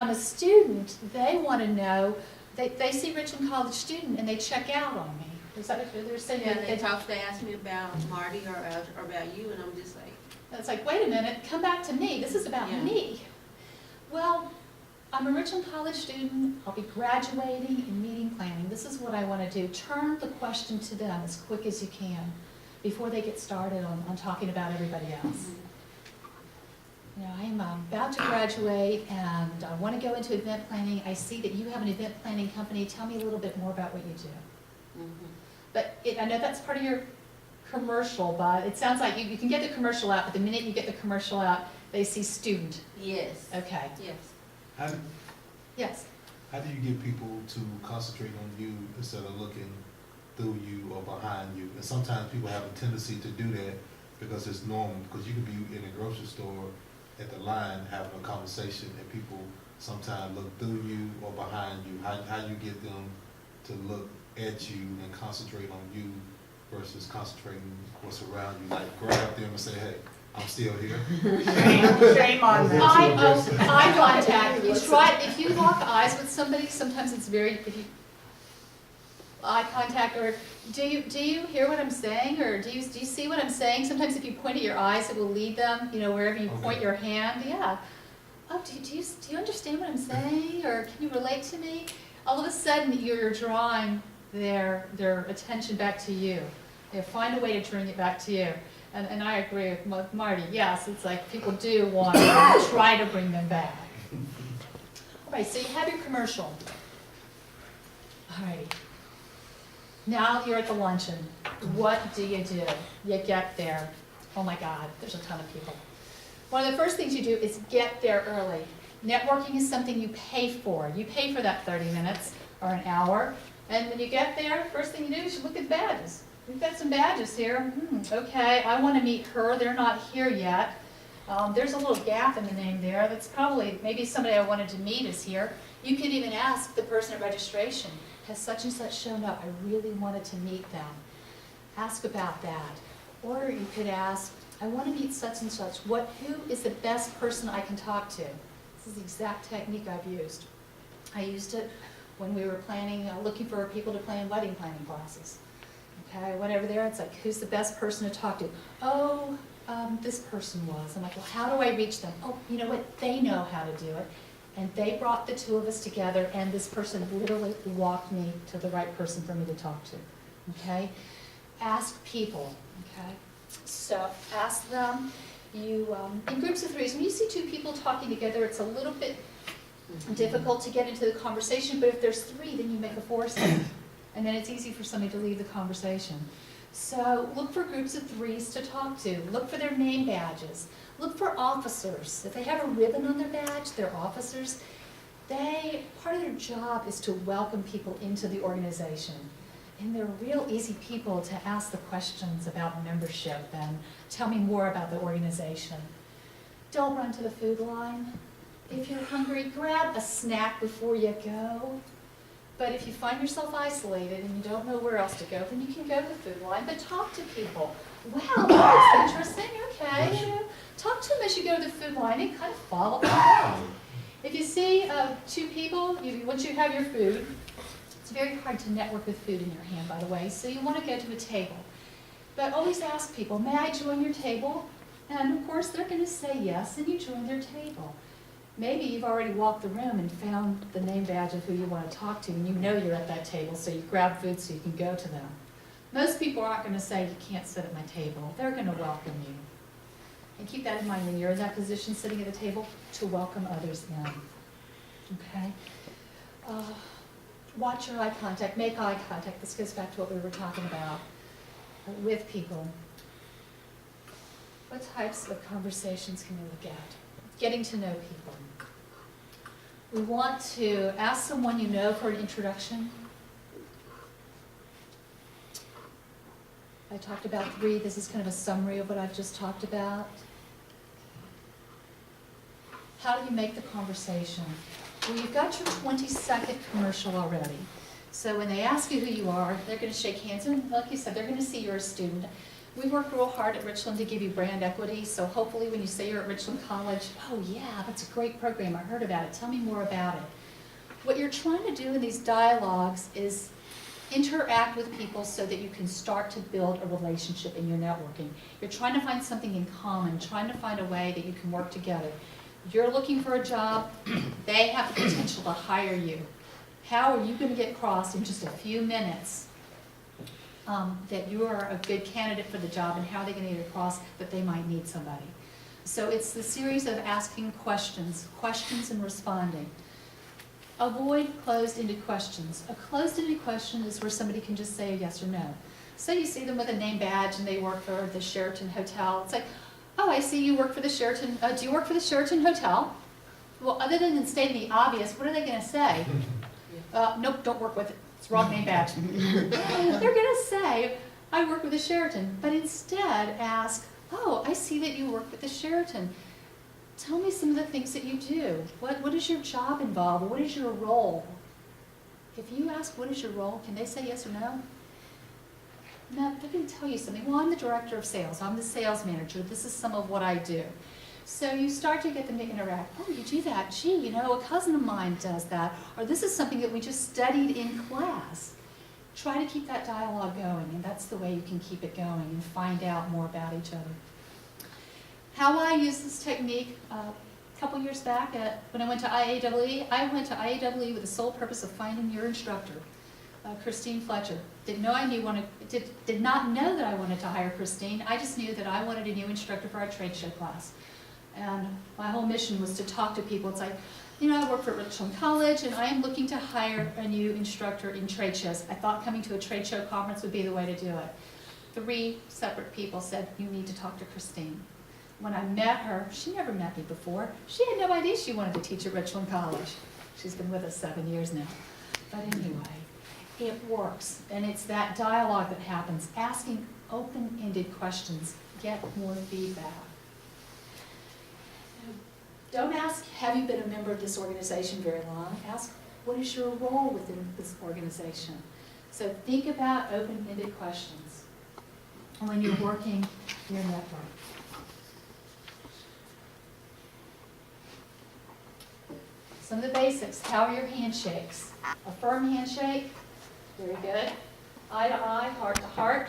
I'm a student, they want to know, they see Richland College student and they check out on me. Is that what they're saying? Yeah, they ask me about Marty or about you, and I'm just like. It's like, wait a minute, come back to me, this is about me. Well, I'm a Richland College student, I'll be graduating in meeting planning. This is what I want to do. Turn the question to them as quick as you can before they get started on talking about everybody else. You know, I'm about to graduate and I want to go into event planning. I see that you have an event planning company. Tell me a little bit more about what you do. But I know that's part of your commercial, but it sounds like you can get the commercial out, but the minute you get the commercial out, they see student. Yes. Okay. Yes. Yes. How do you get people to concentrate on you instead of looking through you or behind you? And sometimes people have a tendency to do that because it's normal, because you could be in a grocery store at the line having a conversation and people sometimes look through you or behind you. How you get them to look at you and concentrate on you versus concentrating what's around you, like grab them and say, hey, I'm still here. Shame on them. Eye contact. You try, if you lock eyes with somebody, sometimes it's very, eye contact, or do you hear what I'm saying, or do you see what I'm saying? Sometimes if you point at your eyes, it will lead them, you know, wherever you point your hand. Yeah. Oh, do you understand what I'm saying, or can you relate to me? All of a sudden, you're drawing their attention back to you. They find a way to turn it back to you. And I agree with Marty. Yes, it's like people do want to try to bring them back. All right, so you have your commercial. All righty. Now you're at the luncheon. What do? You get there. Oh my God, there's a ton of people. One of the first things you do is get there early. Networking is something you pay for. You pay for that 30 minutes or an hour. And when you get there, first thing you do is you look at the badges. We've got some badges here. Okay, I want to meet her. They're not here yet. There's a little gap in the name there. That's probably, maybe somebody I wanted to meet is here. You could even ask the person at registration, has such and such shown up? I really wanted to meet them. Ask about that. Or you could ask, I want to meet such and such. Who is the best person I can talk to? This is the exact technique I've used. I used it when we were planning, looking for people to plan wedding planning classes. Okay, whatever there, it's like, who's the best person to talk to? Oh, this person was. I'm like, well, how do I reach them? Oh, you know what? They know how to do it. And they brought the two of us together, and this person literally walked me to the right person for me to talk to. Okay? Ask people. Okay? So ask them. You in groups of threes, when you see two people talking together, it's a little bit difficult to get into the conversation, but if there's three, then you make a foursome. And then it's easy for somebody to leave the conversation. So look for groups of threes to talk to. Look for their name badges. Look for officers. If they have a ribbon on their badge, they're officers. Part of their job is to welcome people into the organization. And they're real easy people to ask the questions about membership and tell me more about the organization. Don't run to the food line. If you're hungry, grab a snack before you go. But if you find yourself isolated and you don't know where else to go, then you can go to the food line, but talk to people. Wow, that's interesting, okay. You know, talk to them as you go to the food line and kind of follow them around. If you see two people, once you have your food, it's very hard to network with food in your hand, by the way, so you want to go to a table. But always ask people, may I join your table? And of course, they're going to say yes, and you join their table. Maybe you've already walked the room and found the name badge of who you want to talk to, and you know you're at that table, so you grab food so you can go to them. Most people aren't going to say, you can't sit at my table. They're going to welcome you. And keep that in mind when you're in that position, sitting at the table, to welcome others in. Okay? Watch your eye contact. Make eye contact. This goes back to what we were talking about with people. What types of conversations can we look at? Getting to know people. We want to ask someone you know for an introduction. I talked about 3. This is kind of a summary of what I've just talked about. How do you make the conversation? Well, you've got your 20-second commercial already. So when they ask you who you are, they're going to shake hands, and like you said, they're going to see you're a student. We work real hard at Richland to give you brand equity, so hopefully when you say you're at Richland College, oh yeah, that's a great program, I heard about it, tell me more about it. What you're trying to do in these dialogues is interact with people so that you can start to build a relationship in your networking. You're trying to find something in common, trying to find a way that you can work together. You're looking for a job, they have the potential to hire you. How are you going to get across in just a few minutes that you are a good candidate for the job, and how are they going to get across that they might need somebody? So it's the series of asking questions and responding. Avoid closed-ended questions. A closed-ended question is where somebody can just say yes or no. So you see them with a name badge and they work for the Sheraton Hotel. It's like, oh, I see you work for the Sheraton, do you work for the Sheraton Hotel? Well, other than stating the obvious, what are they going to say? Nope, don't work with it. It's wrong name badge. They're going to say, I work with the Sheraton, but instead ask, oh, I see that you work with the Sheraton. Tell me some of the things that you do. What does your job involve? What is your role? If you ask what is your role, can they say yes or no? No, they're going to tell you something. Well, I'm the director of sales. I'm the sales manager. This is some of what I do. So you start to get them to interact. Oh, you do that? Gee, you know, a cousin of mine does that. Or this is something that we just studied in class. Try to keep that dialogue going, and that's the way you can keep it going and find out more about each other. How I use this technique, a couple years back when I went to IAWE, I went to IAWE with the sole purpose of finding your instructor, Christine Fletcher. Did not know that I wanted to hire Christine. I just knew that I wanted a new instructor for our trade show class. And my whole mission was to talk to people. It's like, you know, I work for Richland College and I am looking to hire a new instructor in trade shows. I thought coming to a trade show conference would be the way to do it. 3 separate people said, you need to talk to Christine. When I met her, she never met me before. She had no idea she wanted to teach at Richland College. She's been with us 7 years now. But anyway, it works. And it's that dialogue that happens, asking open-ended questions, get more feedback. Don't ask, have you been a member of this organization very long? Ask, what is your role within this organization? So think about open-ended questions when you're working your network. Some of the basics, how are your handshakes? A firm handshake, very good. Eye to eye, heart to heart.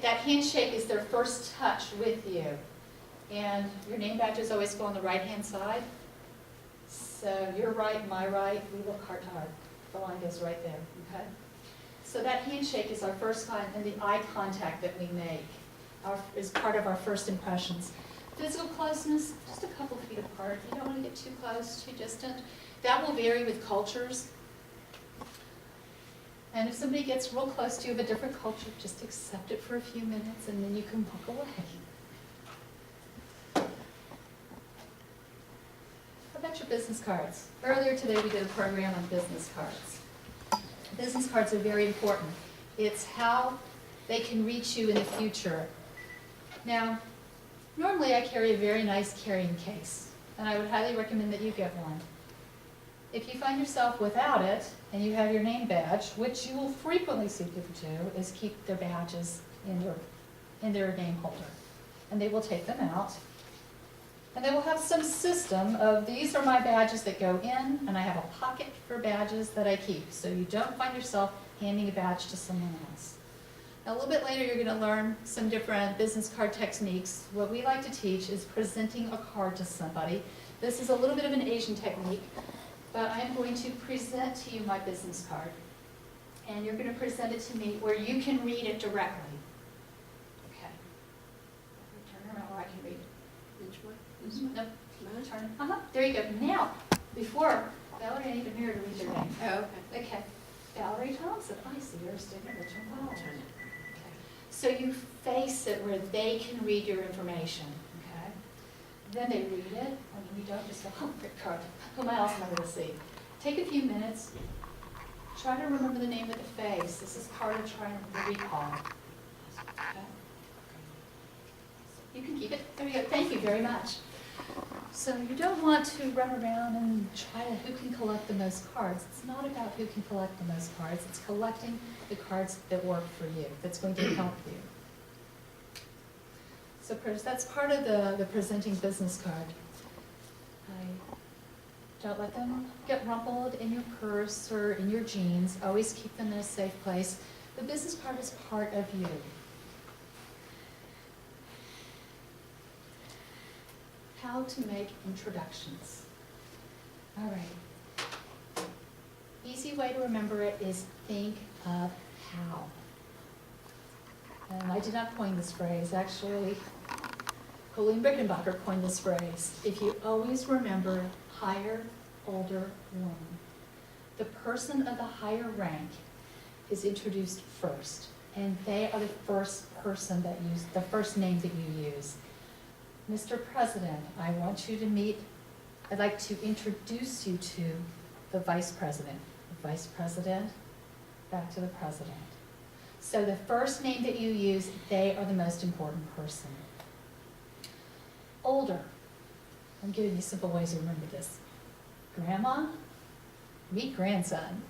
That handshake is their first touch with you. And your name badges always go on the right-hand side. So your right, my right, we look heart to heart. The line goes right there, okay? So that handshake is our first kind, and the eye contact that we make is part of our first impressions. Physical closeness, just a couple feet apart. You don't want to get too close, too distant. That will vary with cultures. And if somebody gets real close to you of a different culture, just accept it for a few minutes and then you can walk away. How about your business cards? Earlier today we did a program on business cards. Business cards are very important. It's how they can reach you in the future. Now, normally I carry a very nice carrying case, and I would highly recommend that you get one. If you find yourself without it, and you have your name badge, which you will frequently see people do, is keep their badges in their name holder. And they will take them out, and they will have some system of, these are my badges that go in, and I have a pocket for badges that I keep, so you don't find yourself handing a badge to someone else. Now, a little bit later, you're going to learn some different business card techniques. What we like to teach is presenting a card to somebody. This is a little bit of an Asian technique, but I'm going to present to you my business card. And you're going to present it to me where you can read it directly. Okay. Turn around where I can read it. Which one? This one? Nope. Mine? Turn. There you go. Now, before, Valerie, I need a mirror to read your name. Oh, okay. Okay. Valerie Thompson. I see you're a student at Richland College. Turn it. So you face it where they can read your information, okay? Then they read it, and you don't just go, oh, great card, who else am I going to see? Take a few minutes, try to remember the name of the face. This is part of trying to recall. Okay? You can keep it. There you go. Thank you very much. So you don't want to run around and try to who can collect the most cards. It's not about who can collect the most cards. It's collecting the cards that work for you, that's going to help you. So that's part of the presenting business card. Don't let them get rumpled in your purse or in your jeans. Always keep them in a safe place. The business card is part of you. How to make introductions. All right. Easy way to remember it is think of how. And I did not coin this phrase. Actually, Colleen Rickenbacker coined this phrase. If you always remember higher, older woman, the person of the higher rank is introduced first, and they are the first person that the first name that you use. Mr. President, I want you to meet, I'd like to introduce you to the Vice President. The Vice President, back to the President. So the first name that you use, they are the most important person. Older. I'm giving you simple ways to remember this. Grandma, meet grandson.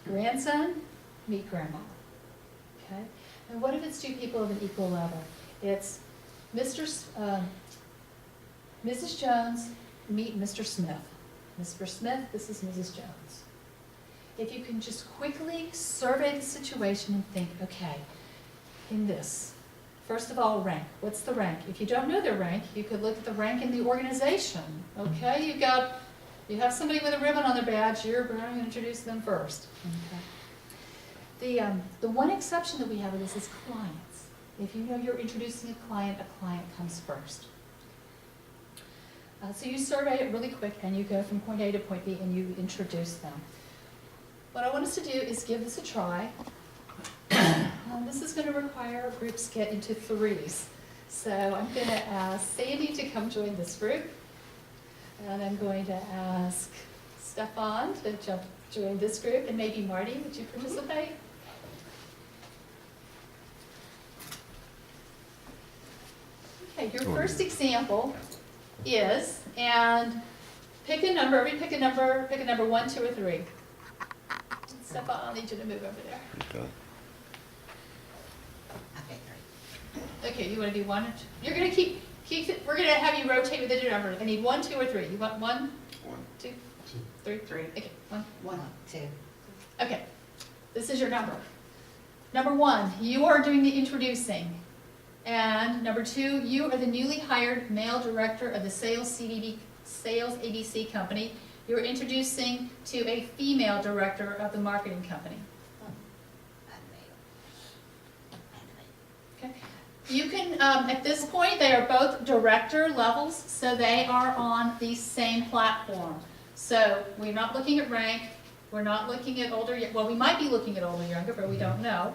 Grandson, meet grandma. Okay? And what if it's two people of an equal level? It's Mrs. Jones, meet Mr. Smith. Mr. Smith, this is Mrs. Jones. If you can just quickly survey the situation and think, okay, in this, first of all, rank. What's the rank? If you don't know their rank, you could look at the rank in the organization. Okay, you have somebody with a ribbon on their badge, you're going to introduce them first. Okay. The one exception that we have of this is clients. If you know you're introducing a client comes first. So you survey it really quick and you go from point A to point B and you introduce them. What I want us to do is give this a try. This is going to require groups get into threes. So I'm going to ask Sandy to come join this group. And I'm going to ask Stefan to join this group. And maybe Marty, would you participate? Okay, your first example is, and pick a number, pick a number 1, 2, or 3. Stefan, I'll need you to move over there. Okay. Okay, you want to do 1 or 2? You're going to keep it, we're going to have you rotate with the number. I need 1, 2, or 3. You want 1? 1. 2? 3? 3. Okay, 1. 1, 2. Okay, this is your number. Number 1, you are doing the introducing. And number 2, you are the newly hired male director of the sales ADC company. You're introducing to a female director of the marketing company. Okay. You can, at this point, they are both director levels, so they are on the same platform. So we're not looking at rank, we're not looking at older, well, we might be looking at older, younger, but we don't know.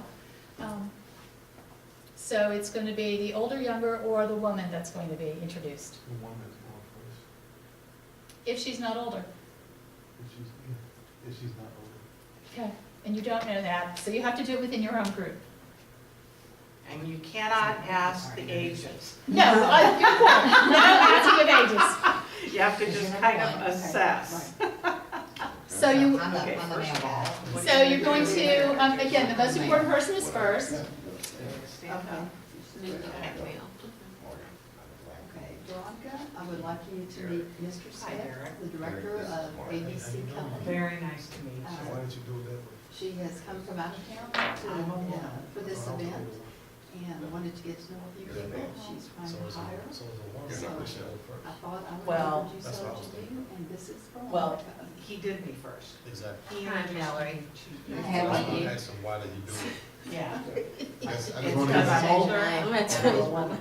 So it's going to be the older, younger, or the woman that's going to be introduced. The woman is going first. If she's not older. If she's not older. Okay, and you don't know that, so you have to do it within your own group. And you cannot ask the ages. No, good point. No asking of ages. You have to just kind of assess. So you, I'm Okay, the first of all. male. what so do you you're going do? to, again, the most important person is first. Stand up. Okay, Veronica, I would like you to meet Mr. Hi, Smith, Derek. the director of ABC Company. Very nice to meet So you. why don't you do it that way? She has come from out of town to, for this event and wanted to get to know a few people. She's trying to hire. So I thought I Well, would introduce her to you, and this is Well, Veronica. he did me first. Exactly. He Hi, introduced Mallory. me to you. How are you? Ask him, why did you do it? Yeah. I It's just because wanted to- I'm older. I'm at and I'm a woman.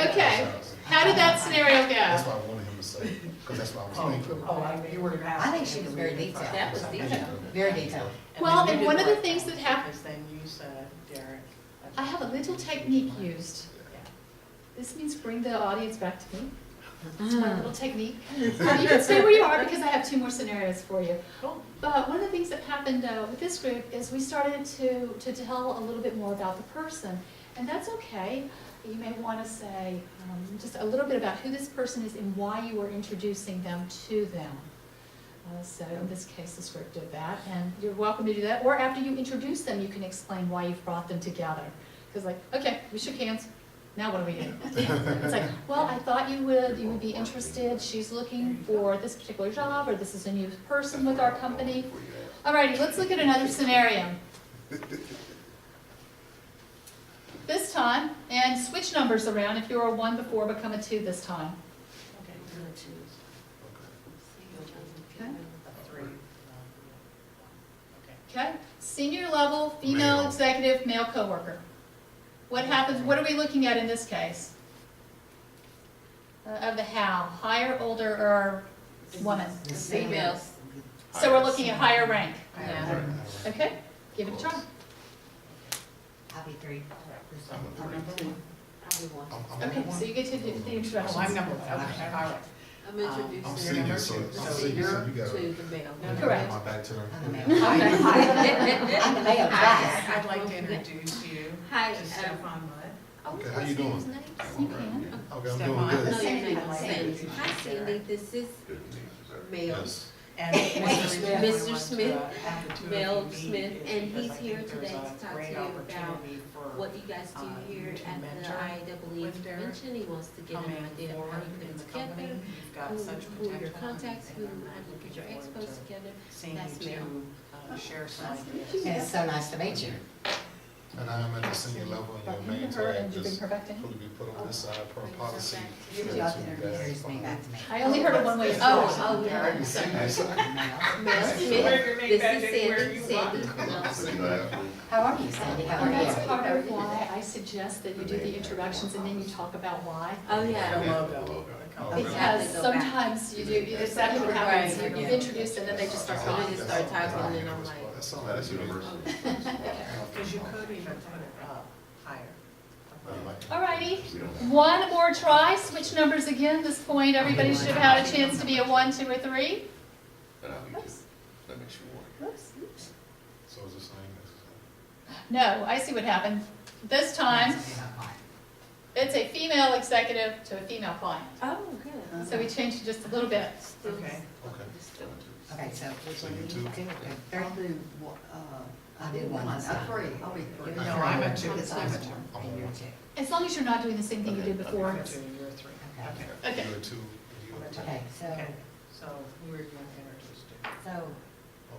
Okay, how did that scenario That's go? why I wanted him to say, because that's what I was Oh, thinking. you were I think she was very asking me detailed. That was detailed. Very detailed. Well, then and you one did of the like things that happened, is then you said, Derek. I have a little technique used. Yeah. This means bring the audience back to me. It's my little technique. You can stay where you are because I have 2 more scenarios for you. Cool. But one of the things that happened with this group is we started to tell a little bit more about the person. And that's okay. You may want to say just a little bit about who this person is and why you were introducing them to them. So in this case, this group did that. And you're welcome to do that. Or after you introduce them, you can explain why you've brought them together. Because like, okay, we shook hands, now what do we do? It's like, well, I thought you would be interested, she's looking for this particular job, or this is a new person with our company. Alrighty, let's look at another scenario. This time, and switch numbers around, if you were a 1 before, become a 2 this time. Okay, we're gonna choose. Okay. A 3. Okay, senior level, female Male. executive, male coworker. What happens, what are we looking at in this case? Of the how, higher, older, or woman? Females. So we're looking at higher rank. Yeah. Okay, give it a try. I'll be 3. I'm number 1. I'll be 1. Okay, so you get to do the introductions. Oh, I'm number one, okay, all right. I'm I'm introducing senior, so the I'm senior, so you gotta. to the male. Correct. My back to her. I'm the male. I'm the male class. I'd like to introduce you Hi, to Stefan Mudd. Okay, how you doing? You can. Okay, I'm Stefan. doing good. No, your name I'd like is to Sandy. introduce Hi, you. Sandy, this is Male. Yes. And Mr. Smith, Mel Mel Smith, and he's here today to talk to you about what you guys do here to at the mentor IEEE with Derek, convention. He wants to get come an in idea of how forward you in put the it company. together, You've got such who are your potential, contacts, and who, I'm how you put your looking expos forward to together. seeing That's you Mel. to share some ideas. And it's so nice to meet you. And I am at the senior level in your Button main her, and tag, you bring just her back to him. probably be put on this side per policy. You have to introduce me back to me. I only heard it one way. Oh, I yeah. already seen this. Male. Mel Smith, this is Sandy, Mel Smith. How are you, Sandy? How And are that's you? part of why I suggest that you do the introductions and then you talk about why. Oh, The yeah. logo. the color. Okay. Because sometimes you do, exactly what happens, Right. you introduce and then they just start So talking. they just start talking and I'm like, That sounds like that's universal. Because you could even put it up higher. Alrighty, one more try, switch numbers again. This point, everybody should have had a chance to be a 1, 2, or 3. Oops, That makes you one. oops. So it's the same, No, I see what happened. This time, it's a female executive to a female client. oh, good. So we changed it just a little bit. Still- Okay. okay. still- Okay, so which So one you do two? you do? Okay, I'll 3. do, I'll do 1 this time. three, I'll be 3. No, I'm a 2. Because I'm I'm a a 2. 1 and you're a 2. As long as you're not doing the same thing you did before. I'm a 2, you're a 3. Okay. Okay. You're a 2, you I'm a a 2. 2. Okay, so, Okay, so who are you going to introduce to? so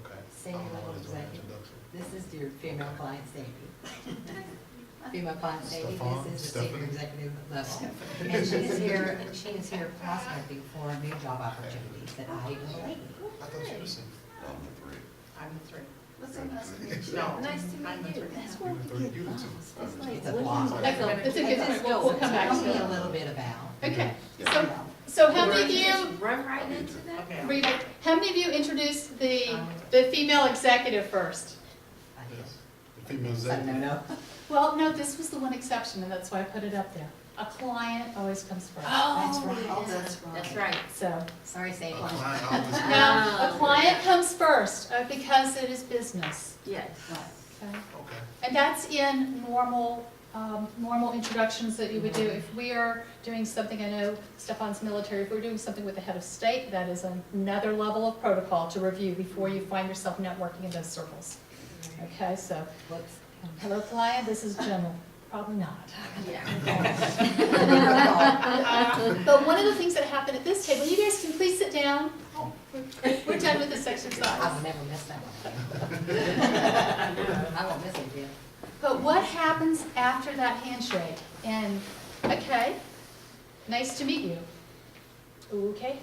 Okay. Senior level Is doing executive. introduction. this is your female client, Sandy. Female client, Sandy, Stefan, this is the senior Stephanie. executive level. And she is here prospecting for new job opportunities that I will I thought you were single. I'm the three. I'm the 3. What's so nice to meet you? No. Nice to I'm the meet you. 3. That's You where the we three, get you the lost. 2. It's like, It's a what block. do you- Excellent, it's a good Let's point, we'll come back Tell to me a it. little bit about. Okay, Yeah. so how many of Just you, Run right into that? Okay. read it. How many of you introduced the female executive first? I did. The female So, no, executive. no. Well, no, this was the one exception, and that's why I put it up there. A client always comes first. That's right. Oh, that's right. That's right. So, Sorry, Sandy. A client always. now, a Oh, client comes first because it is business. Yes. Okay? Okay. And that's in normal introductions that you would do. If we are doing something, I know Stefan's military, if we're doing something with the head of state, that is another level of protocol to review before you find yourself networking in those circles. Okay, so, Whoops. hello client, this is general. Probably not. Yeah. But one of the things that happened at this table, you guys can please sit down. We're done with this I exercise. will never miss that one. I won't miss it again. But what happens after that handshake? And, okay, nice to meet you. Okay.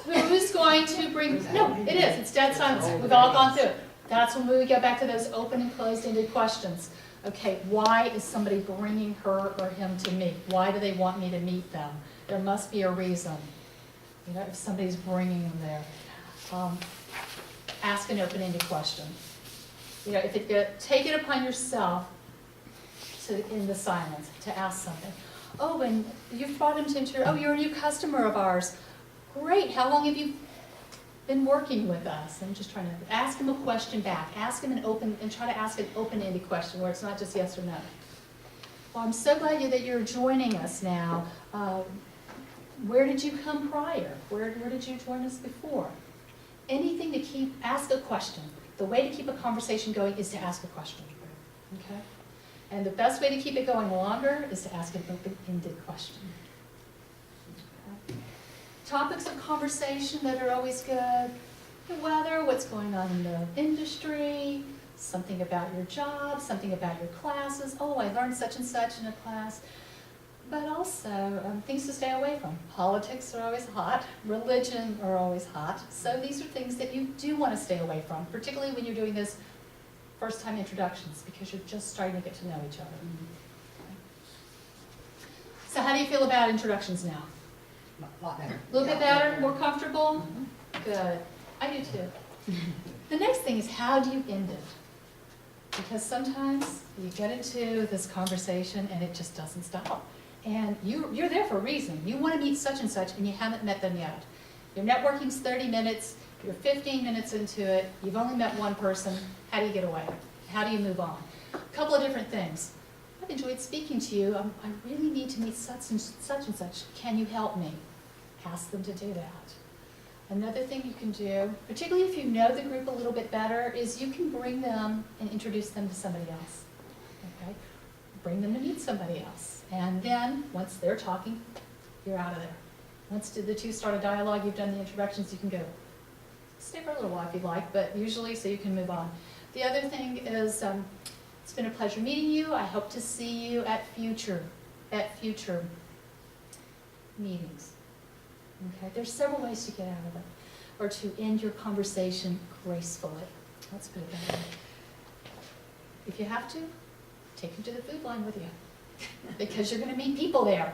Who's going to bring, no, it is, it's dead silence. We've all gone through it. That's when we go back to those open and closed-ended questions. Okay, why is somebody bringing her or him to me? Why do they want me to meet them? There must be a reason. You know, if somebody's bringing them there. Ask an open-ended question. You know, if it, take it upon yourself to, in the silence, to ask something. Oh, and you've brought him to interview, oh, you're a new customer of ours. Great, how long have you been working with us? I'm just trying to ask him a question back. Ask him an open, and try to ask an open-ended question where it's not just yes or no. Well, I'm so glad that you're joining us now. Where did you come prior? Where did you join us before? Anything to ask a question. The way to keep a conversation going is to ask a question, okay? And the best way to keep it going longer is to ask an open-ended question. Topics of conversation that are always good: the weather, what's going on in the industry, something about your job, something about your classes. Oh, I learned such and such in a class. But also things to stay away from. Politics are always hot. Religion are always hot. So these are things that you do want to stay away from, particularly when you're doing this first-time introductions, because you're just starting to get to know each other. Okay. So how do you feel about introductions now? A lot better. A little bit better, more comfortable? Good. I do too. The next thing is, how do you end it? Because sometimes you get into this conversation and it just doesn't stop. And you're there for a reason. You want to meet such and such and you haven't met them yet. Your networking's 30 minutes, you're 15 minutes into it, you've only met one person. How do you get away? How do you move on? A couple of different things. I've enjoyed speaking to you. I really need to meet such and such. Can you help me? Ask them to do that. Another thing you can do, particularly if you know the group a little bit better, is you can bring them and introduce them to somebody else. Okay? Bring them to meet somebody else. And then, once they're talking, you're out of there. Once the two start a dialogue, you've done the introductions, you can go. Stay for a little while if you'd like, but usually so you can move on. The other thing is, it's been a pleasure meeting you. I hope to see you at future meetings. Okay, there's several ways to get out of it, or to end your conversation gracefully. Let's put it that way. If you have to, take them to the food line with you, because you're going to meet people there.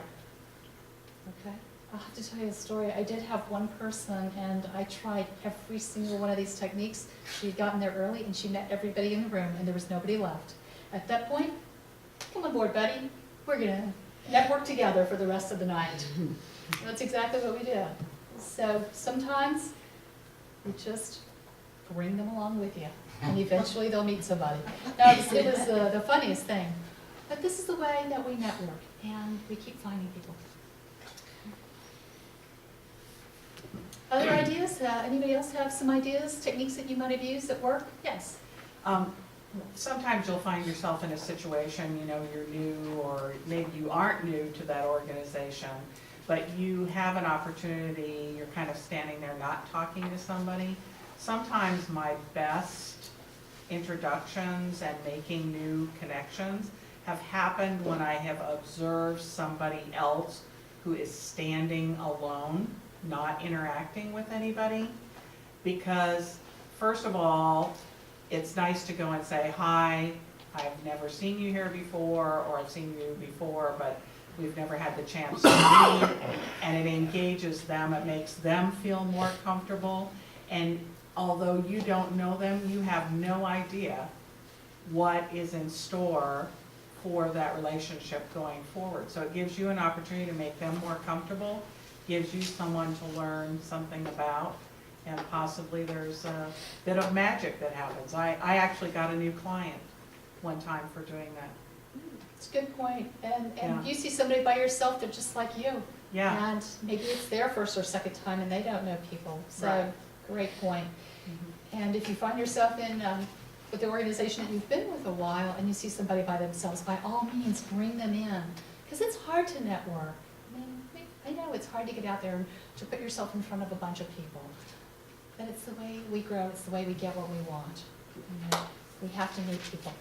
Okay, I'll have to tell you a story. I did have one person, and I tried every single one of these techniques. She had gotten there early, and she met everybody in the room, and there was nobody left. At that point, come on board, buddy. We're going to network together for the rest of the night. That's exactly what we did. So sometimes you just bring them along with you, and eventually they'll meet somebody. Now, it was the funniest thing. But this is the way that we network, and we keep finding people. Other ideas? Anybody else have some ideas, techniques that you might have used that work? Yes. Sometimes you'll find yourself in a situation, you know, you're new, or maybe you aren't new to that organization, but you have an opportunity, you're kind of standing there not talking to somebody. Sometimes my best introductions and making new connections have happened when I have observed somebody else who is standing alone, not interacting with anybody. Because first of all, it's nice to go and say, hi, I've never seen you here before, or I've seen you before, but we've never had the chance to meet, and it engages them, it makes them feel more comfortable, and although you don't know them, you have no idea what is in store for that relationship going forward. So it gives you an opportunity to make them more comfortable, gives you someone to learn something about, and possibly there's a bit of magic that happens. I actually got a new client one time for doing that. It's a good point. And Yeah. you see somebody by yourself, they're just like you. Yeah. And maybe it's their first or second time and they don't know people. So, Right. great point. Mhm. And if you find yourself in with the organization that you've been with a while and you see somebody by themselves, by all means, bring them in. Because it's hard to network. I mean, I know it's hard to get out there and to put yourself in front of a bunch of people. But it's the way we grow, it's the way we get what we want. You know, we have to meet people.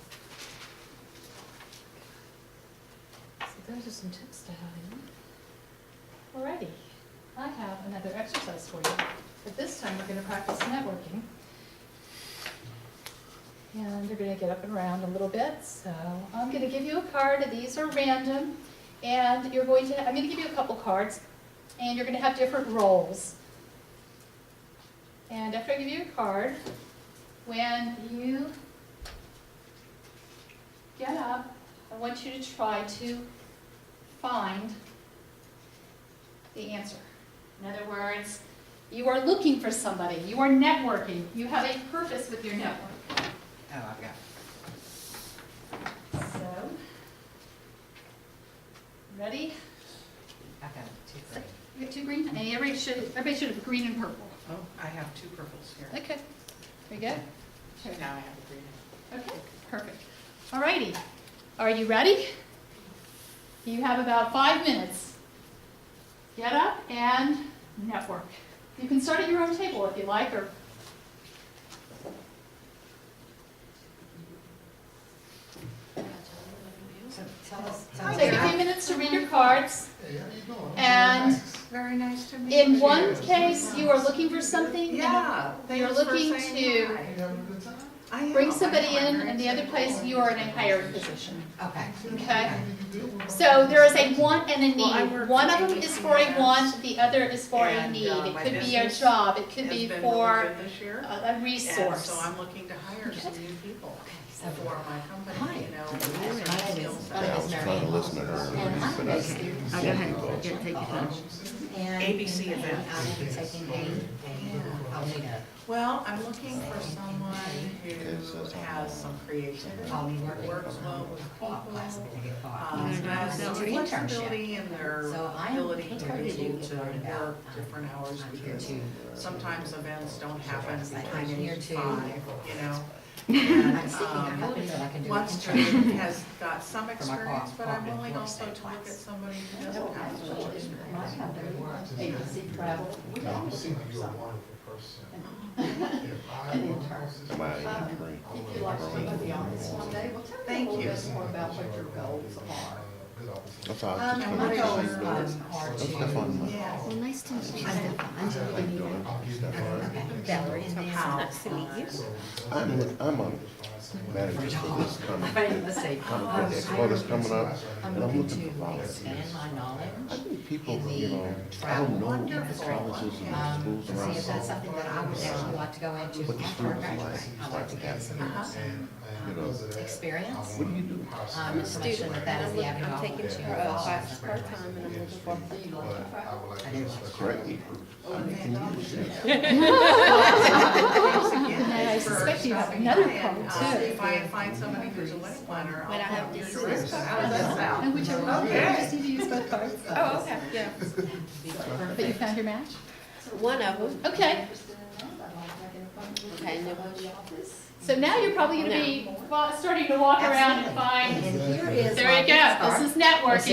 So those are some tips to have in. Alrighty, I have another exercise for you. But this time we're going to practice networking. And you're going to get up and around a little bit. So I'm going to give you a card. These are random. And I'm going to give you a couple cards. And you're going to have different roles. And after I give you a card, when you get up, I want you to try to find the answer. In other words, you are looking for somebody. You are networking. You have a purpose with your network. Oh, I've got it. So, ready? I've got it, too, great. You got two green? And everybody should have green and purple. Oh, I have two purples here. Okay. Very good. So now I have the green. Okay, perfect. Alrighty. Are you ready? You have about 5 minutes. Get up and network. You can start at your own table if you like, or So tell us. take a few minutes to read your cards. And Very nice to meet you. in one case, you are looking for something. Yeah. You're looking to bring somebody in, and the other place, you are in a hired position. Okay. Okay? So there is a want and a need. One of them is for a want, the other is for a need. It could be a job, it could be for a And resource. so I'm looking to hire some new people for my company, Hi. you know. My name is Yeah, I was trying to listen to her. And I'm but basically. I go ahead, get take your time. And ABC and event. I'll be taking I'll need a, Well, I'm looking for someone who has some creativity, I'll be working works well with co-op class people, to get caught. has It's some an internship. flexibility in their So I'm ability to be encouraging able you to to learn about, work different hours I'm here because to, sometimes events don't happen I'm between here 8 and to- 5, you know? I'm And, seeking, I'm hoping that I can do an wants to, internship. has got some For my experience, but I'm co-op willing work also to site look at class. somebody who doesn't have as much experience. My company, agency travel, we No, all you look seem for like you're a something. wonderful person. An intern. Somebody agree. If you like to be on this one day, well, tell me a Thank little you. bit more about what your goals are. That's all. I just My wanted to goals see you. are That's Stefan. Yes. Well, nice to meet you, How you doing? Stefan. Valerie, and then, Nice to meet you. I'm a manager for this coming, let's see. for the expo that's coming up, I'm and I'm looking looking to for volunteers. expand my knowledge. I think people, in the you know, I travel don't know the wonderful. colleges and schools To see around if that's here. something that I would actually like to go into What the after I students graduate. like, I'd like to get some You know, experience. what do you do? Information that that is the avenue. I'm taking two classes part-time and I'm looking for. Do you like to travel? I do like to Correct me. I think you use it. And I suspect you have another card too. If I find somebody who's a wedding planner, But I I'll have come this- to your How does that sound? And whichever one, you just need to use both cards. Oh, okay, yeah. But you found your match? One of them. Okay, Okay, and then we'll- so now you're probably gonna be starting to walk around and find, And here is there my you go, card. this is See,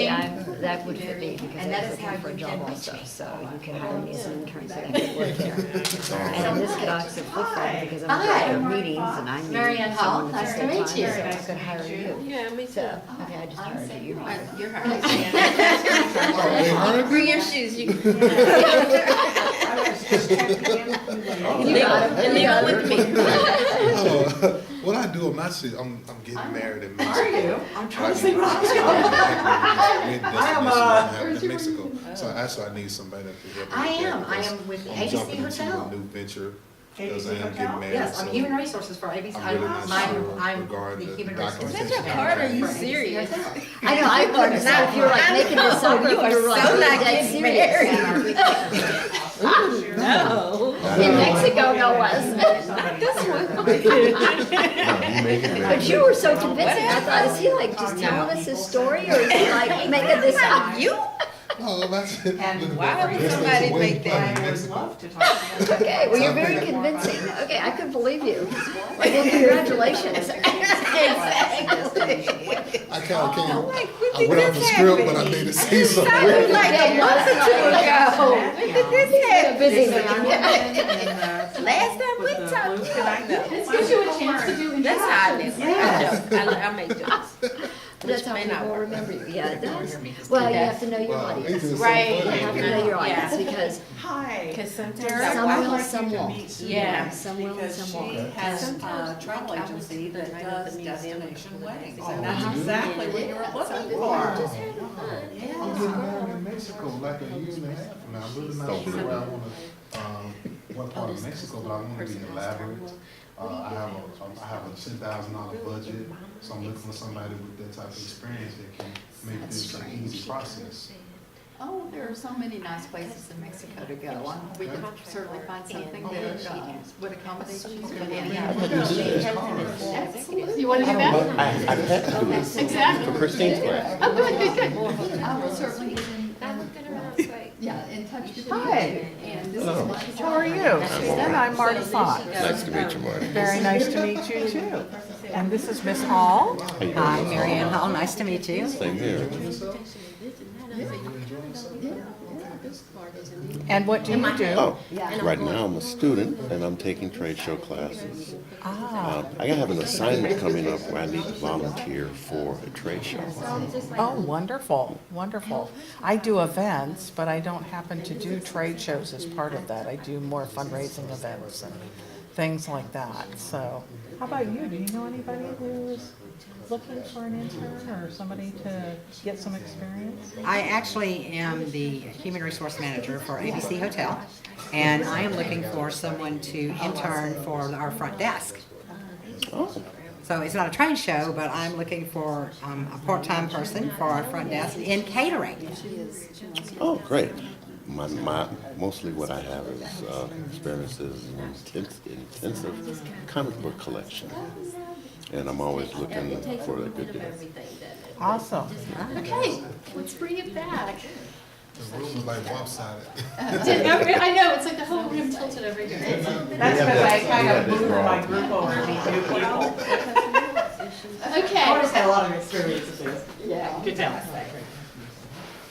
networking. that would fit me because And that I was is how looking for a you job can reach also, me. so you can hire me as an intern so I can work there. And this could also flip that because I'm Hi. at meetings and I Marianne need Hall, someone at nice the to same meet time, you. so I could hire you. Yeah, me So, too. okay, I just hired you, you're hired. You're hard. Bring your shoes, you can. You got it. And leave it with me. Oh, what I do, I'm not serious. I'm getting married in Mexico. Are you? I'm trying to see what I'm doing. I am, in Mexico. So actually, I need somebody that can help me. I with that am. I because am with the I'm ABC jumping into Hotel. a new venture because I ABC am Hotel? getting married. Yes, I'm so human resources for ABC. I'm really not sure I'm regarding the the human documentation. resources. Is that your card or are you for ABC serious? Hotel. I know, I thought it sounded, if you were like making this up, or if you were like, so not dead getting serious. No. In Mexico, no less. Not this one. No, you make it But better. you were so convincing, I thought, is he like just telling us his story, or is he like making this up? You? No, that's it. And Looking why for would business somebody away make from that? I would Mexico. love to talk to you. Okay, well, you're very convincing. Okay, I could believe you. Well, congratulations. I kind of came. Like, I went off the script, but I need to see something. Sounded like a month or two ago. When did this happen? Busy man. Last time we talked. This gives you a chance to do That's how I introductions. live. I make jokes. That's how may not people work. remember you. Yeah, it does. Well, you have to know your Wow, audience. it's Right. so You have to funny. know your Yeah. audience because Hi. Because sometimes Derek, I Some I'd will, like some you to won't. meet Sue Yeah. Some will and because some she won't. has a Sometimes, travel like, I was agency the that night of does the museum destination for the weddings, museum. and that's Oh, exactly what you were looking for. Just having fun. I'm getting married in Mexico like a year and a half from now. I'm really not sure where I want to, what part of Mexico, but I want to be elaborate. I have a $10,000 budget, so I'm looking for somebody with that type of experience that can make this an easy process. Oh, there are so many nice places in Mexico to go. We could certainly find something that would accommodate you. Absolutely. You want to do that? I've had to do this Exactly. for Christine's class. Oh, good, good, good. I will certainly get in. I'm looking around, like, Yeah, in touch with you. Hi. And this is Hello. my. How are you? And I'm Marty Fox. Nice to meet you, Marty. Very nice to meet you too. And this is Miss Hall. How you doing, Hi, Miss Mary Ann Hall? Hall, nice to meet you. Same here. And what do you do? Oh, right now I'm a student and I'm taking trade show classes. Ah, I have an assignment coming up where I need to volunteer for a trade show. oh, wonderful, wonderful. I do events, but I don't happen to do trade shows as part of that. I do more fundraising events and things like that. So, how about you? Do you know anybody who's looking for an intern or somebody to get some experience? I actually am the Human Resource Manager for ABC Hotel, and I am looking for someone to intern for our front desk. Oh, So it's not a trade show, but I'm looking for a part-time person for our front desk in catering. oh, great. Mostly what I have is experiences in intensive comic book collection. And I'm always looking for a good deal. Awesome. Okay, let's bring it back. The room is like lopsided. I know, it's like the whole room tilted over here. That's because I kind of moved my group over to meet new people. Okay, had a lot of experience with this. Yeah. Good tell.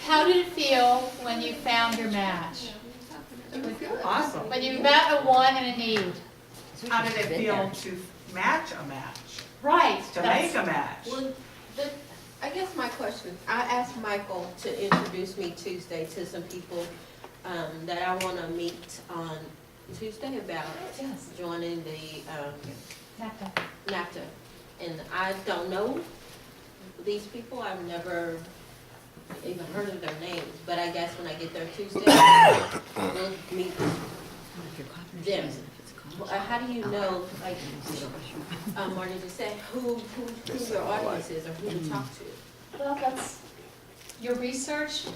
how did it feel when you found your match? Awesome. When you met a want and a need? How did it feel to match a match? Right. To that's- make a match? Well, I guess my question, I asked Michael to introduce me Tuesday to some people that I want to meet on Tuesday about Yes. joining the NACA. NAFTA. And I don't know these people, I've never even heard of their names, but I guess when I get there Tuesday, we'll meet them. Well, how do you know, like, Marty just said, who your audience is or who to talk to? Well, that's your research.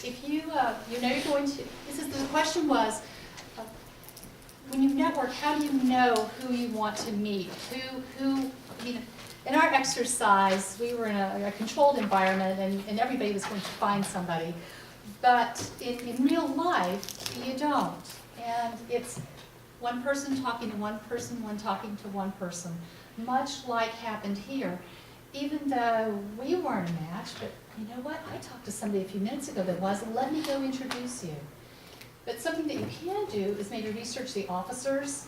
If you, you know you're going to, the question was, when you network, how do you know who you want to meet? I mean, in our exercise, we were in a controlled environment and everybody was going to find somebody. But in real life, you don't. And it's one person talking to one person, one talking to one person, much like happened here. Even though we weren't a match, but you know what? I talked to somebody a few minutes ago that was, and let me go introduce you. But something that you can do is maybe research the officers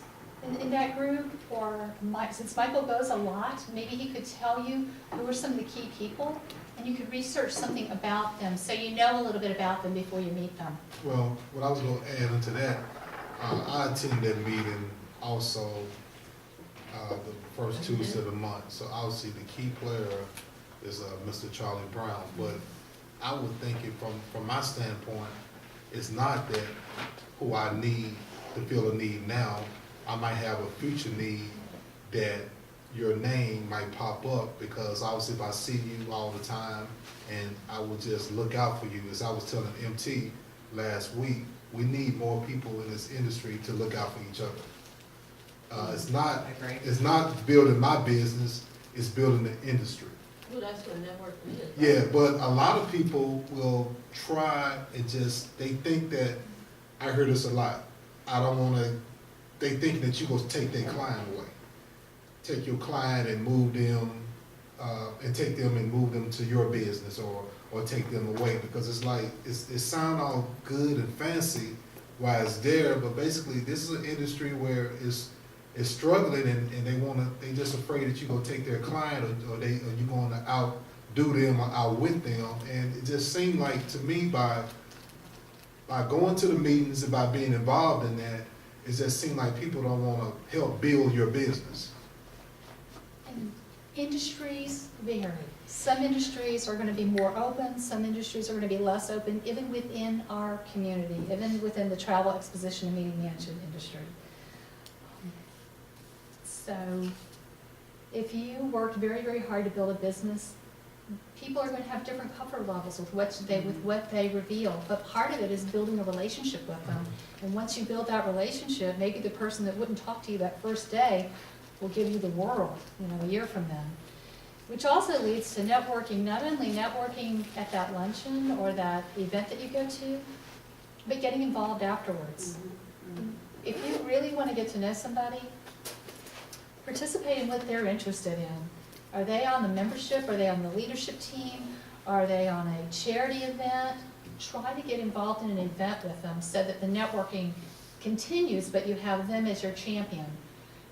in that group, or since Michael goes a lot, maybe he could tell you who are some of the key people, and you could research something about them so you know a little bit about them before you meet them. Well, what I was gonna add into that, I attended that meeting also, the first Tuesday of the month. So obviously the key player is Mr. Charlie Brown, but I would think it from my standpoint, it's not that who I need to fill a need now. I might have a future need that your name might pop up, because obviously if I see you all the time and I will just look out for you. As I was telling MT last week, we need more people in this industry to look out for each other. It's not building my business, it's building the industry. Well, that's what networking is. Yeah, but a lot of people will try and they think that, I hear this a lot, they think that you're gonna take their client away. Take your client and move them, and move them to your business, or take them away, because it's like, it sound all good and fancy while it's there, but basically this is an industry where it's struggling, and they just afraid that you're gonna take their client, or you're gonna outdo them or outwit them. And it just seemed like to me, by going to the meetings and by being involved in that, it just seemed like people don't wanna help build your business. And industries vary. Some industries are going to be more open, some industries are going to be less open, even within our community, even within the travel, exposition, and meeting management industry. So if you worked very, very hard to build a business, people are going to have different comfort levels with what they reveal. But part of it is building a relationship with them. And once you build that relationship, maybe the person that wouldn't talk to you that first day will give you the world, a year from then. Which also leads to networking, not only networking at that luncheon or that event that you go to, but getting involved afterwards. If you really want to get to know somebody, participate in what they're interested in. Are they on the membership? Are they on the leadership team? Are they on a charity event? Try to get involved in an event with them so that the networking continues, but you have them as your champion.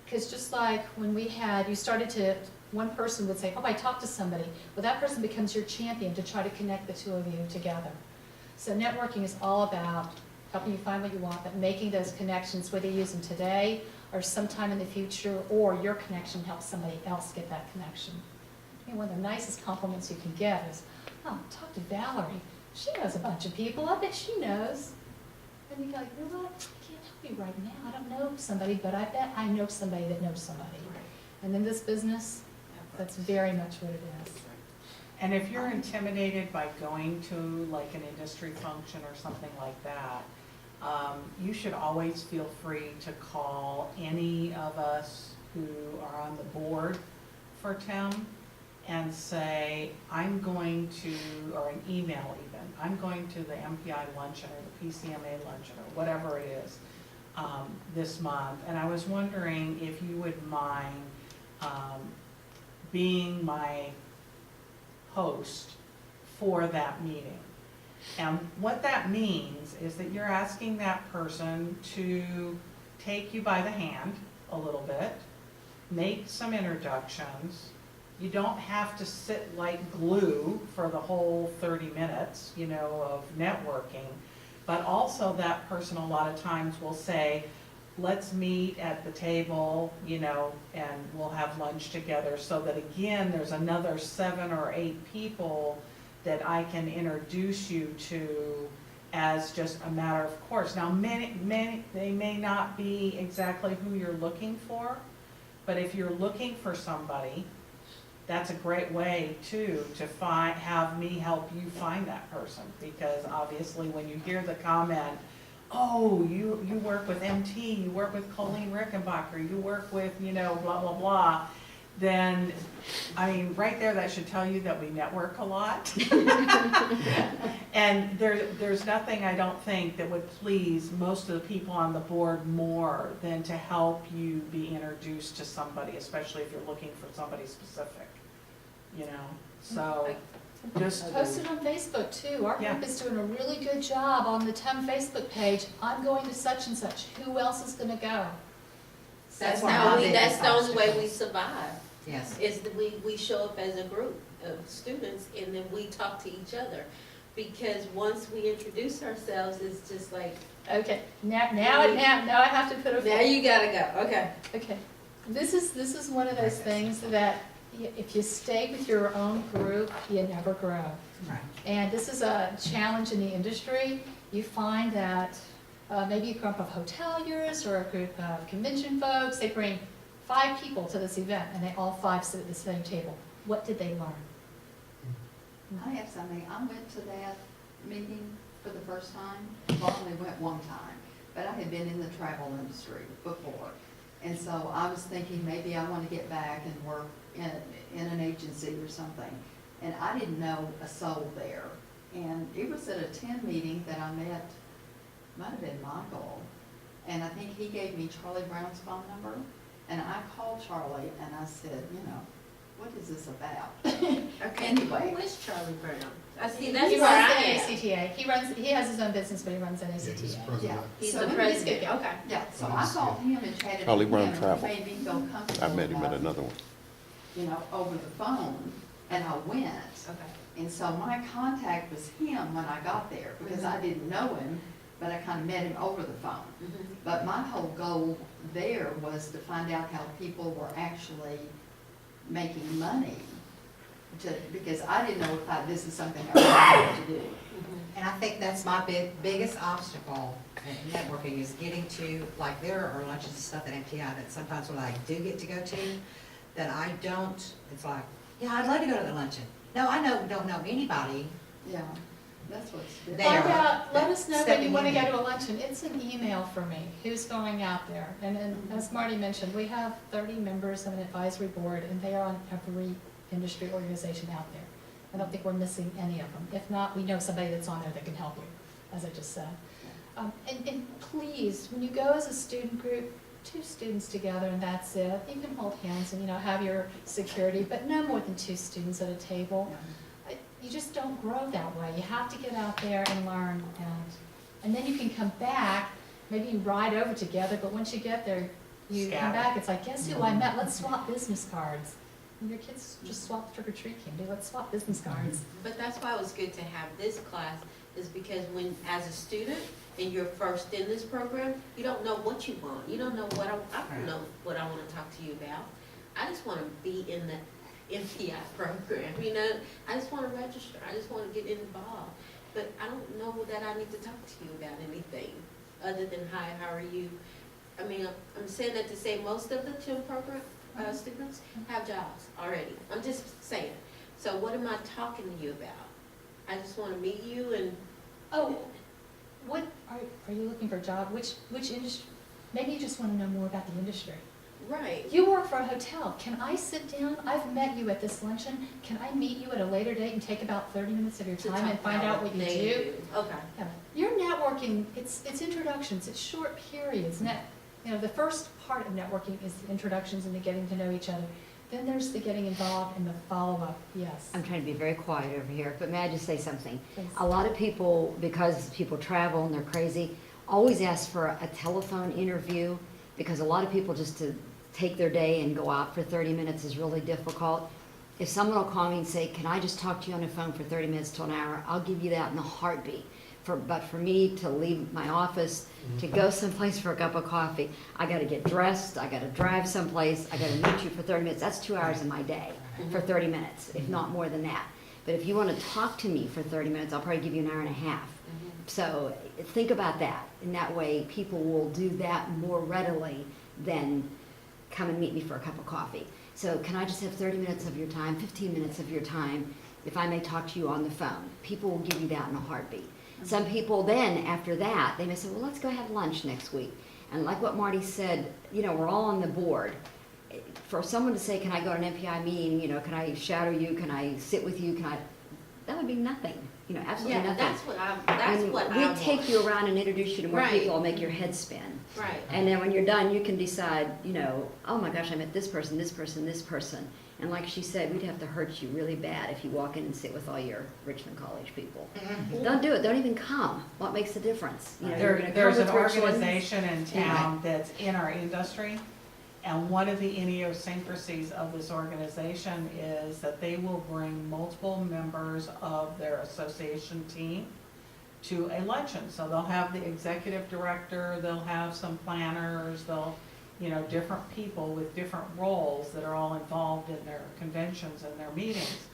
Because just like when we had, you started to, one person would say, oh, I talked to somebody. Well, that person becomes your champion to try to connect the two of you together. So networking is all about helping you find what you want, but making those connections, whether you use them today or sometime in the future, or your connection helps somebody else get that connection. I mean, one of the nicest compliments you can get is, oh, talk to Valerie. She knows a bunch of people. I bet she knows. And you go, you know what? I can't help you right now. I don't know somebody, but I bet I know somebody that knows somebody. And in this business, that's very much what it is. And if you're intimidated by going to like an industry function or something like that, you should always feel free to call any of us who are on the board for TIM and say, I'm going to, or an email even, I'm going to the MPI luncheon or the PCMA luncheon or whatever it is this month. And I was wondering if you would mind being my host for that meeting. And what that means is that you're asking that person to take you by the hand a little bit, make some introductions. You don't have to sit like glue for the whole 30 minutes, you know, of networking, but also that person a lot of times will say, let's meet at the table, you know, and we'll have lunch together, so that again, there's another 7 or 8 people that I can introduce you to as just a matter of course. Now, many, they may not be exactly who you're looking for, but if you're looking for somebody, that's a great way too to have me help you find that person, because obviously when you hear the comment, oh, you work with MT, you work with Colleen Rickenbacker, you work with, you know, blah, blah, blah, then, I mean, right there, that should tell you that we network a lot. And there's nothing, I don't think, that would please most of the people on the board more than to help you be introduced to somebody, especially if you're looking for somebody specific, you know, so. Just post it on Facebook too. Our group is doing a really good job on the TIM Facebook page. I'm going to such and such. Who else is going to go? That's why how my we, biggest that's the only way obstacle. we survive, Yes. is that we show up as a group of students and then we talk to each other. Because once we introduce ourselves, it's just like, Okay, now I have to put a. now you gotta go, okay. Okay, this is one of those things that if you stay with your own group, you never grow. Right. And this is a challenge in the industry. You find that maybe a group of hoteliers or a group of convention folks, they bring 5 people to this event and they all 5 sit at the same table. What did they learn? I have something. I went to that meeting for the first time. Well, I only went one time, but I had been in the travel industry before. And so I was thinking maybe I want to get back and work in an agency or something. And I didn't know a soul there. And it was at a 10 meeting that I met, might have been Michael. And I think he gave me Charlie Brown's phone number. And I called Charlie and I said, you know, what is this about? Okay, Anyway. who is Charlie Brown? I see, He that's runs where I the am. ACTA. He has his own business, but he runs an Yeah, he's ACTA. president. Yeah. He's So the we president, did- okay. Yeah, so I called him and chatted Charlie with Brown him, and Travel. made me feel comfortable. I met him at enough, another one. you know, over the phone, and I went. Okay. And so my contact was him when I got there, because I didn't know him, but I kind of met him over the phone. Mhm. But my whole goal there was to find out how people were actually making money, because I didn't know if this is something I wanted to do. And I think that's my biggest obstacle in networking, is getting to, like, there are lunches and stuff at MTI that sometimes when I do get to go to, that I don't, it's like, yeah, I'd love to go to the luncheon. No, I don't know anybody. Yeah, that's what's. They Find are out, let us know when stepping you want to in. go to a luncheon. It's an email for me, who's going out there. And then, as Marty mentioned, we have 30 members of an advisory board, and they are on every industry organization out there. I don't think we're missing any of them. If not, we know somebody that's on there that can help you, as I just said. And please, when you go as a student group, 2 students together and that's it. You can hold hands and, have your security, but no more than 2 students at a table. You just don't grow that way. You have to get out there and learn, and then you can come back, maybe you ride over together, but once you get there, you come back, it's like, guess who I met? Let's swap business cards. And your kids just swap trick-or-treat candy, let's swap business cards. But that's why it was good to have this class, is because when, as a student, and you're first in this program, you don't know what you want. You don't know what I don't know what I want to talk to you about. I just want to be in the MPI program, I just want to register. I just want to get involved. But I don't know that I need to talk to you about anything other than, hi, how are you? I mean, I'm saying that to say most of the TIM program students have jobs already. I'm just saying. So what am I talking to you about? I just want to meet you and. Oh, what, are you looking for a job? Which industry? Maybe you just want to know more about the industry. Right. You work for a hotel. Can I sit down? I've met you at this luncheon. Can I meet you at a later date and take about 30 minutes of your To time talk and find about out what you they do? Okay. Yeah. Your networking, it's introductions, it's short periods. The first part of networking is the introductions and the getting to know each other. Then there's the getting involved and the follow-up, yes. I'm trying to be very quiet over here, but may I just say something? Please. A lot of people, because people travel and they're crazy, always ask for a telephone interview, because a lot of people just to take their day and go out for 30 minutes is really difficult. If someone will call me and say, can I just talk to you on the phone for 30 minutes to an hour, I'll give you that in a heartbeat. But for me to leave my office, to go someplace for a cup of coffee, I gotta get dressed, I gotta drive someplace, I gotta meet you for 30 minutes. That's 2 hours of my day for 30 minutes, if not more than that. But if you wanna talk to me for 30 minutes, I'll probably give you an hour and a half. So think about that. In that way, people will do that more readily than come and meet me for a cup of coffee. So can I just have 30 minutes of your time, 15 minutes of your time, if I may talk to you on the phone? People will give you that in a heartbeat. Some people then, after that, they may say, well, let's go have lunch next week. And like what Marty said, we're all on the board. For someone to say, can I go to an MPI meeting, can I shadow you, can I sit with you, that would be nothing, absolutely Yeah, nothing. that's what I We want. take you around and introduce you to more Right. people, it'll make your head spin. Right. And then when you're done, you can decide, oh my gosh, I met this person, this person, this person. And like she said, we'd have to hurt you really bad if you walk in and sit with all your Richmond College people. Don't do it, don't even come. What makes the difference? You're gonna come There's an with Richmond. organization in town that's in our industry, and one of the idiosyncrasies of this organization is that they will bring multiple members of their association team to a luncheon. So they'll have the executive director, they'll have some planners, different people with different roles that are all involved in their conventions and their meetings.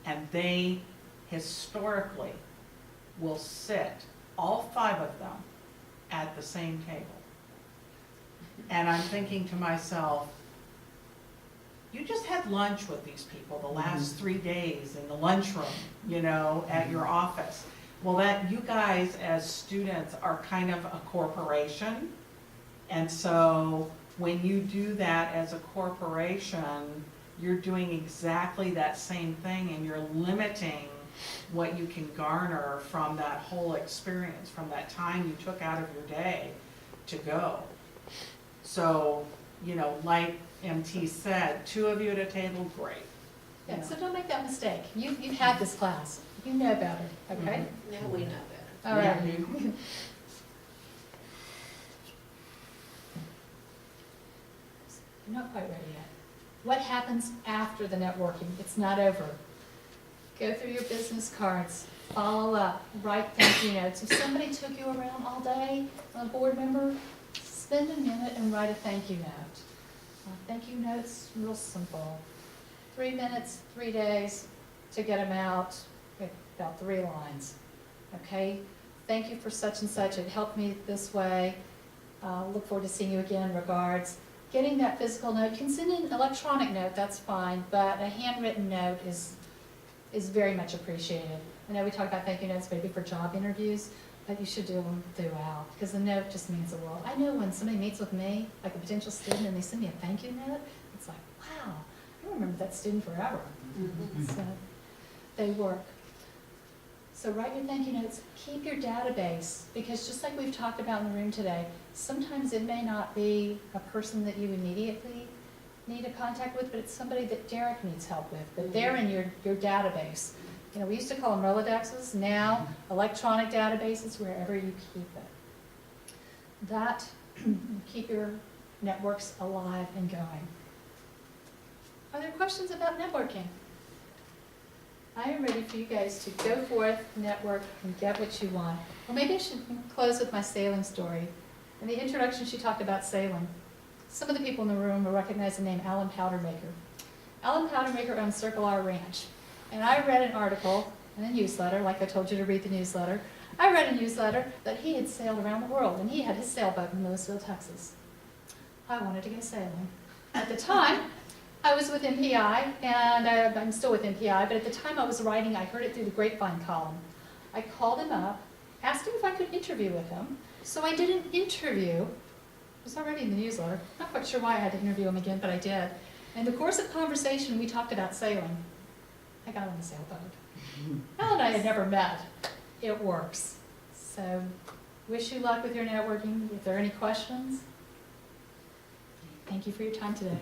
And they historically will sit, all 5 of them, at the same table. And I'm thinking to myself, you just had lunch with these people the last 3 days in the lunchroom, at your office. Well, that you guys as students are kind of a corporation. And so when you do that as a corporation, you're doing exactly that same thing, and you're limiting what you can garner from that whole experience, from that time you took out of your day to go. So, like MT said, 2 of you at a table, great. Yeah, so don't make that mistake. You've had this class. You know better, okay? Now we know better. All right. I'm not quite ready yet. What happens after the networking? It's not over. Go through your business cards, follow up, write thank you notes. If somebody took you around all day, a board member, spend a minute and write a thank you note. Thank you notes, real simple. 3 minutes, 3 days to get them out, about 3 lines. Okay? Thank you for such and such. It helped me this way. Look forward to seeing you again. Regards. Getting that physical note, you can send an electronic note, that's fine, but a handwritten note is very much appreciated. I know we talk about thank you notes maybe for job interviews, but you should do them throughout, because the note just means the world. I know when somebody meets with me, like a potential student, and they send me a thank you note, it's like, wow, I remember that student forever. So they work. So write your thank you notes, keep your database, because just like we've talked about in the room today, sometimes it may not be a person that you immediately need to contact with, but it's somebody that Derek needs help with, but they're in your database. You know, we used to call them Rolodexes, now electronic databases, wherever you keep it. That, keep your networks alive and going. Are there questions about networking? I am ready for you guys to go forth, network, and get what you want. Well, maybe I should close with my sailing story. In the introduction, she talked about sailing. Some of the people in the room will recognize the name Alan Powdermaker. Alan Powdermaker owns Circle R Ranch. And I read an article in a newsletter, like I told you to read the newsletter. I read a newsletter that he had sailed around the world, and he had his sailboat in Louisville, Texas. I wanted to go sailing. At the time, I was with MPI, and I'm still with MPI, but at the time I was writing, I heard it through the grapevine column. I called him up, asked him if I could interview with him. So I did an interview. It was already in the newsletter. Not quite sure why I had to interview him again, but I did. In the course of conversation, we talked about sailing. I got on the sailboat. Al and I had never met. It works. So, wish you luck with your networking. If there are any questions, thank you for your time today.